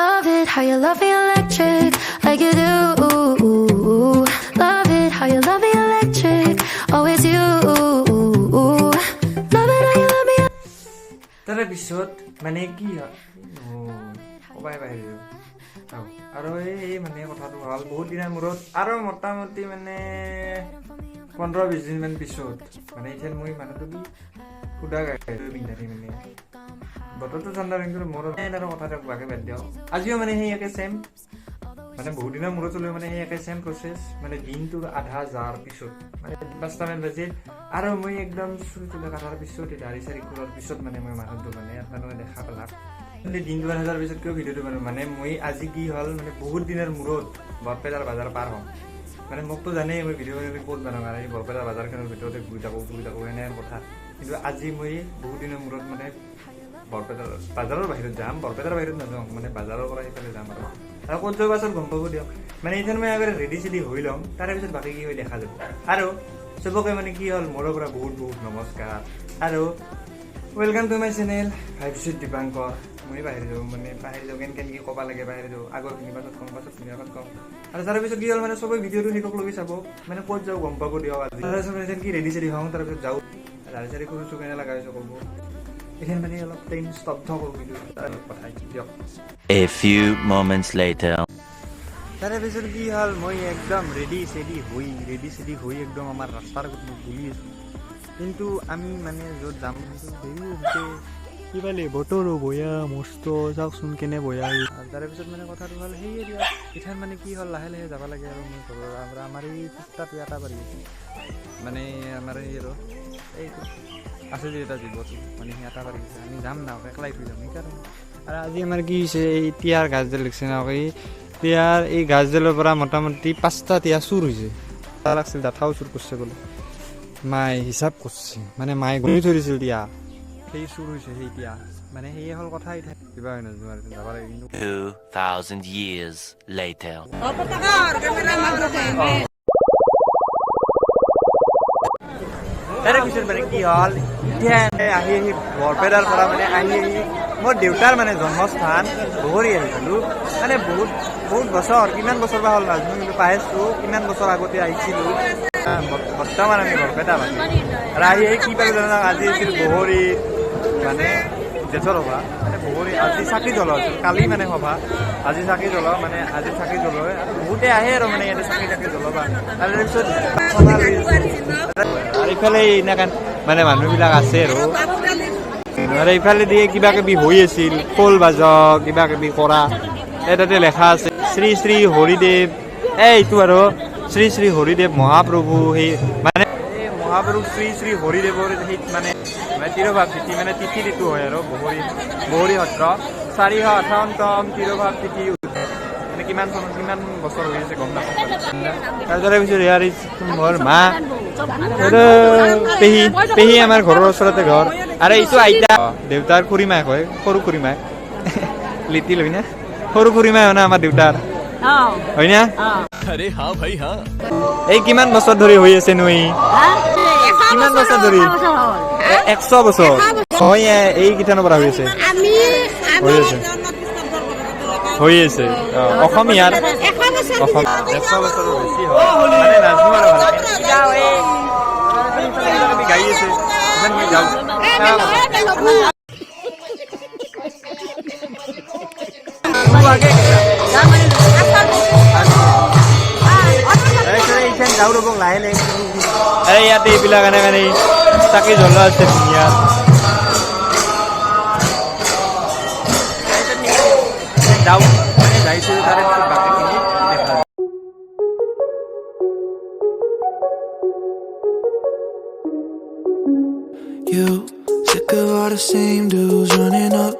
Love it how you love me electric, like you do. Love it how you love me electric, always you. Love it how you love me. তাৰে পিছত মানে কি হয় কবাই বাহিৰ আৰু এই মানে কথাটো হ'ল বহুত দিনৰ মূৰত আৰু মোটামুটি মানে 15-20 দিনমান পিছত মানে এতিয়া মই মানুহটো কি সুধা গাড়ী পিন্ধাৰি মানে বতৰটো ঠাণ্ডা কিন্তু মোৰ আৰু কথাটো বাকে বাদ দিয়ক আজিও মানে সেই একে চেম মানে বহুত দিনৰ মূৰত হ'লেও মানে সেই একে চেম প্ৰচেছ মানে দিনটোৰ আধা যাৰ পিছত মানে 5টামান বাজে আৰু মই একদম চুলি তুলি কাটাৰ পিছত দাড়ি চাৰি খোলাৰ পিছত মানে মই মানুহটো মানে মানুহে দেখা পালাক দিনটো হাজাৰ পিছত কিয় ভিডিঅ'টো মানে মই আজি কি হ'ল মানে বহুত দিনৰ মূৰত বৰপেটাৰ বজাৰ পাৰ হ'ম মানে মোকতো জানেই মই ভিডিঅ' বনালে ক'ত বনাওঁ আৰু এই বৰপেটাৰ বজাৰখনৰ ভিতৰতে ঘূৰি থাকোঁ এনে কথা কিন্তু আজি মই বহুত দিনৰ মূৰত মানে বৰপেটাৰ বাজাৰৰ বাহিৰত যাম বৰপেটাৰ বাহিৰত নাযাওঁ মানে বাজাৰৰ পৰা সেইফালে যাম আৰু ক'ত যোৱাৰ পাছত গম পাব দিয়ক মানে এতিয়া মই আগতে ৰেডি চেডি হৈ ল'ম তাৰে পিছত বাকী কি হৈ দেখা যাব আৰু চবকে মানে কি হ'ল মোৰৰ পৰা বহুত বহুত নমস্কাৰ আৰু ৱেলকাম টু মাই চেনেল ভাইবছুইট দীপাংকৰ মই বাহিৰ যাওঁ মানে বাহিৰ যাওঁ কেনেকৈ কি ক'ব লাগে বাহিৰ যাওঁ আগৰ খিনি পাছত কম আৰু তাৰ পিছত কি হ'ল মানে চবেই ভিডিঅ'টো শেষক লগি চাব মানে ক'ত যাওঁ গম পাব দিয়ক আজি তাৰপিছত কি ৰেডি চেডি হওঁ তাৰপিছত যাওঁ দাড়ি চাৰি কৰিছোঁ কেনে লগা হৈছে ক'ব এতিয়া মানে অলপ টাইম স্তব্ধ কৰোঁ ভিডিঅ' পঠাই দিয়ক A few moments later. তাৰে পিছত কি হ'ল মই একদম ৰেডি চেডি হৈ একদম আমাৰ ৰাস্তাৰ বুলি আছোঁ কিন্তু আমি মানে য'ত যাম দেৰি হৈছে কিবালে বতৰো বয়া মস্ত চাওকচোন কেনে বয়া তাৰে পিছত মানে কথাটো হ'ল সেয়ে দিয়ক ইঠান মানে কি হ'ল লাহে লাহে যাব লাগে আৰু মই ঘৰৰ আমাৰ এই ফুটপাথ এটা পাৰি মানে আমাৰ এই আৰু এইটো আছে যে এটা জীৱটো মানে সেই এটা পাৰি আমি যাম না একলাই থৈ যাম সেইকাৰণে আৰু আজি আমাৰ কি হৈছে এই তিয়াৰ গাছডাল লিখছে না এই তিয়াৰ এই গাছডালৰ পৰা মোটামুটি 5টা তিয়া চুৰ হৈছে তাৰ লাগছিল ডাঠাও চুৰ কৰিছে বোলে মায়ে হিচাপ কৰিছে মানে মায়ে গণি থৈ দিছিল তিয়া সেই চুৰ হৈছে সেই তিয়া মানে সেয়ে হ'ল কথা কিবা হয় নাজানো আৰু যাব লাগে কিন্তু 2000 years later. তাৰে পিছত মানে কি হ'ল এতিয়া আহি বৰপেটাৰ পৰা মানে আহি মোৰ দেউতাৰ মানে জন্মস্থান বগৰী আহিছিলোঁ মানে বহুত বছৰ কিমান বছৰ বা হ'ল নাজানো কিন্তু পাইছোঁ কিমান বছৰ আগতে আহিছিলোঁ বৰ্তমান আমি বৰপেটা মানে আৰু আহি কি পালোঁ জানো আজি আছিল বগৰী মানে জেঠৰ সভা মানে বগৰী আজি চাকি জ্বলোৱা আছিল কালি মানে সভা আজি চাকি জ্বলাওঁ মানে আজি চাকি জ্বলোৱা আৰু বহুতে আহে আৰু মানে ইয়াতে চাকি জ্বলাবা তাৰপিছত আৰু ইফালে এনেকৈ মানে মানুহবিলাক আছে আৰু ইফালে দিয়ে কিবা কিবি হৈ আছিল খোল বাজ কিবা কিবি কৰা এই তাতে লেখা আছে শ্ৰী শ্ৰী হৰিদেৱ এইটো আৰু শ্ৰী শ্ৰী হৰিদেৱ মহাপ্ৰভু সেই মানে এই মহাপ্ৰভু শ্ৰী শ্ৰী হৰিদেৱৰ সেই মানে তিৰোভাৱ তিথি মানে তিথিটো হয় আৰু বগৰী সত্ৰ 458তম তিৰোভাৱ তিথি মানে কিমান বছৰ হৈ আছে গম নাপাওঁ তাৰপিছত পিছত ইয়াৰ মোৰ মা পেহী আমাৰ ঘৰৰ ওচৰতে ঘৰ আৰু এইটো আইতা দেউতাৰ খুৰীমাই হয় সৰু খুৰীমাই লিটি লৈ না সৰু খুৰীমাই হয় না আমাৰ দেউতাৰ হয় না এই কিমান বছৰ ধৰি হৈ আছে নো কিমান বছৰ ধৰি 100 বছৰ হয় এইকেইটানৰ পৰা হৈ আছে অসমীয়াৰ অসম 100 বছৰৰ বেছি হয় মানে নাজানো আৰু ভালকৈ গাড়ী আছে মই যাওঁ যাওঁ ৰ'ব লাহে লাহে ইয়াতে এইবিলাক মানে চাকি জ্বলোৱা আছে ধুনীয়া যাওঁ যাইছোঁ তাৰে পিছত বাকীখিনি দেখা You sick of all the same dudes running up,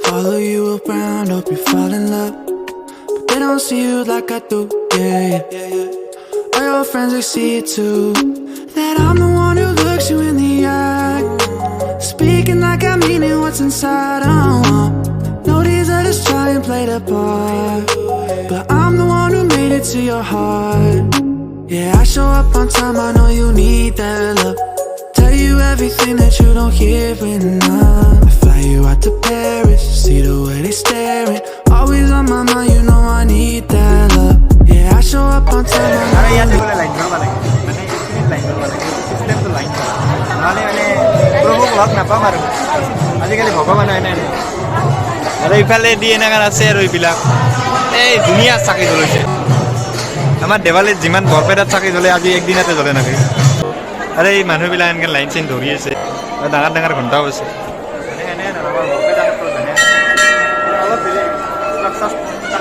follow you around, hope you fall in love, but they don't see you like I do, yeah. All your friends, they see it too, that I'm the one who looks you in the eye, speaking like I mean it, what's inside, no, these others try and play the part, but I'm the one who made it to your heart. Yeah, I show up on time, I know you need that love, tell you everything that you don't hear enough. I fly you out to Paris, see the way they staring, always always on my mind, you know I need that love. Yeah, I show up on time. আৰু ইয়াতে বোলে line কৰিব লাগে মানে এইখিনিত line কৰিব লাগে চিষ্টেমটো লাইন কৰা নহ'লে মানে প্ৰভুক লগ নাপাম আৰু আজিকালি ভগৱান হয় নাই আৰু ইফালে দি এনেকৈ আছে আৰু এইবিলাক এই ধুনীয়া চাকি জ্বলাইছে আমাৰ দেৱালীত যিমান বৰপেটাত চাকি জ্বলে আজি একদিনতে জ্বলে নাকি আৰু এই মানুহবিলাক এনেকৈ লাইন চাইন ধৰি আছে আৰু ডাঙৰ ডাঙৰ ঘণ্টাও আছে অলপ বেলেগ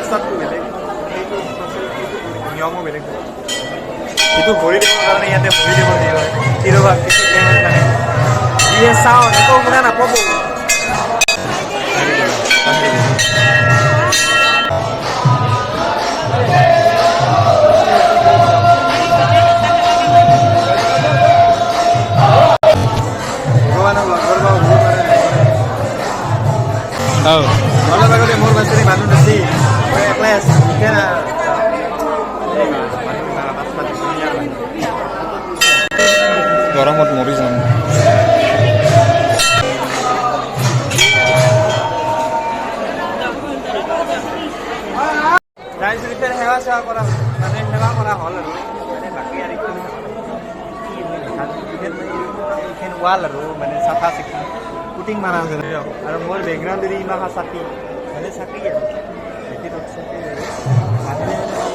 ষ্ট্ৰাকচাৰটো বেলেগ নিয়মো বেলেগ এইটো ভৰি দিবৰ কাৰণে ইয়াতে ভৰি দিব দিয়ে হয় তিৰবা মানে দিয়ে চাওঁ একো শুনা নাপাব ভগৱানক লগ কৰিব বহুত অলপ আগতে মোৰ বাচ্চাৰে মানুহ নাছিল মই একলাই আছোঁ গৰমত মৰি যাম তাৰপিছত সেৱা চেৱা কৰা মানে সেৱা কৰা হ'ল আৰু মানে বাকী আৰু এইখন ৱাল আৰু মানে চাফা চিকুণ পুটিং মাৰা আছে আৰু মোৰ বেকগ্ৰাউণ্ড যদি ইমান চাকি মানে চাকি আৰু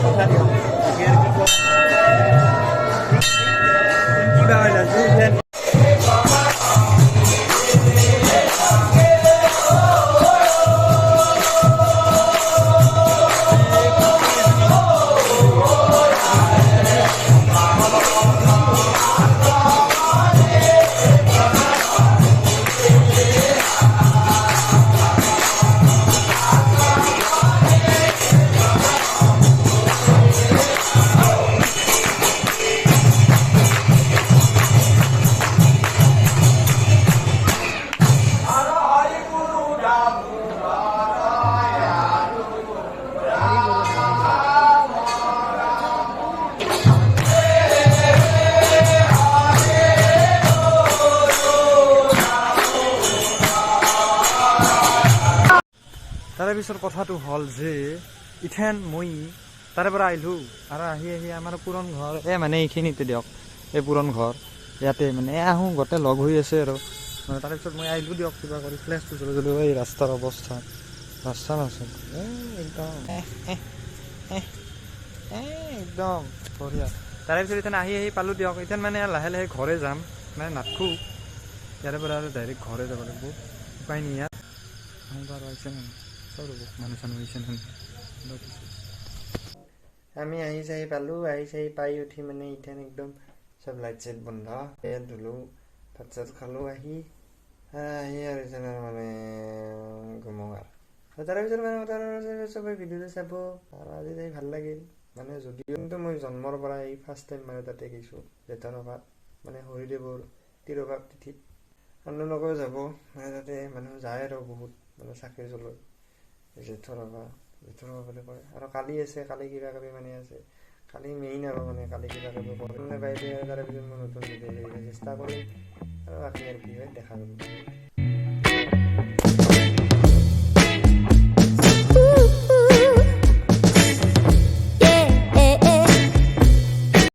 কথা দিয়ক কিবা হয় তাৰে পিছৰ কথাটো হ'ল যে ইথেন মই তাৰে পৰা আহিলোঁ আৰু আহি আমাৰ পুৰণ ঘৰ মানে এইখিনিতে দিয়ক এই পুৰণ ঘৰ ইয়াতে মানে আহোঁ গোটেই লগ হৈ আছে আৰু তাৰে পিছত মই আহিলোঁ দিয়ক কিবা কৰি ফ্লেছটো চলিছিলোঁ এই ৰাস্তাৰ অৱস্থা ৰাস্তা নাছিল একদম একদম বঢ়িয়া তাৰে পিছত ইথেন আহি পালোঁ দিয়ক ইথেন মানে লাহে লাহে ঘৰে যাম মানে নাথাকোঁ ইয়াৰে পৰা আৰু ডাইৰেক্ট ঘৰে যাব লাগিব উপায় নি ইয়াত বাৰু আহিছে নে মানুহ চানুহ হৈছে আমি আহি চাহি পালোঁ আহি চাহি পাই উঠি মানে ইথেন একদম চব লাইট চাইট বন্ধ তেল ধুলোঁ ভাত চাত খালোঁ আহি আৰু ইথেন মানে ঘুমোঁ আৰু তাৰপিছত মানে চবে ভিডিঅ'টো চাব আৰু আজি যাই ভাল লাগিল মানে যদিও কিন্তু মই জন্মৰ পৰা এই ফাৰ্ষ্ট টাইম মানে তাতে গৈছোঁ জেঠৰভাত মানে হৰিদেৱৰ তিৰভাৱ তিথিত আপোনালোকেও যাব মানে তাতে মানুহ যায় আৰু বহুত মানে চাকি জ্বলয় জেঠৰভাৱ বুলি কয় আৰু কালি আছে কালি কিবা কিবি মানে আছে কালি মেইন আৰু মানে কালি কিবা কিবি কৰে বাইদেউ তাৰে পিছত মই নতুন ভিডিঅ' চেষ্টা কৰিম আৰু বাকী আৰু কি হয় দেখা যাব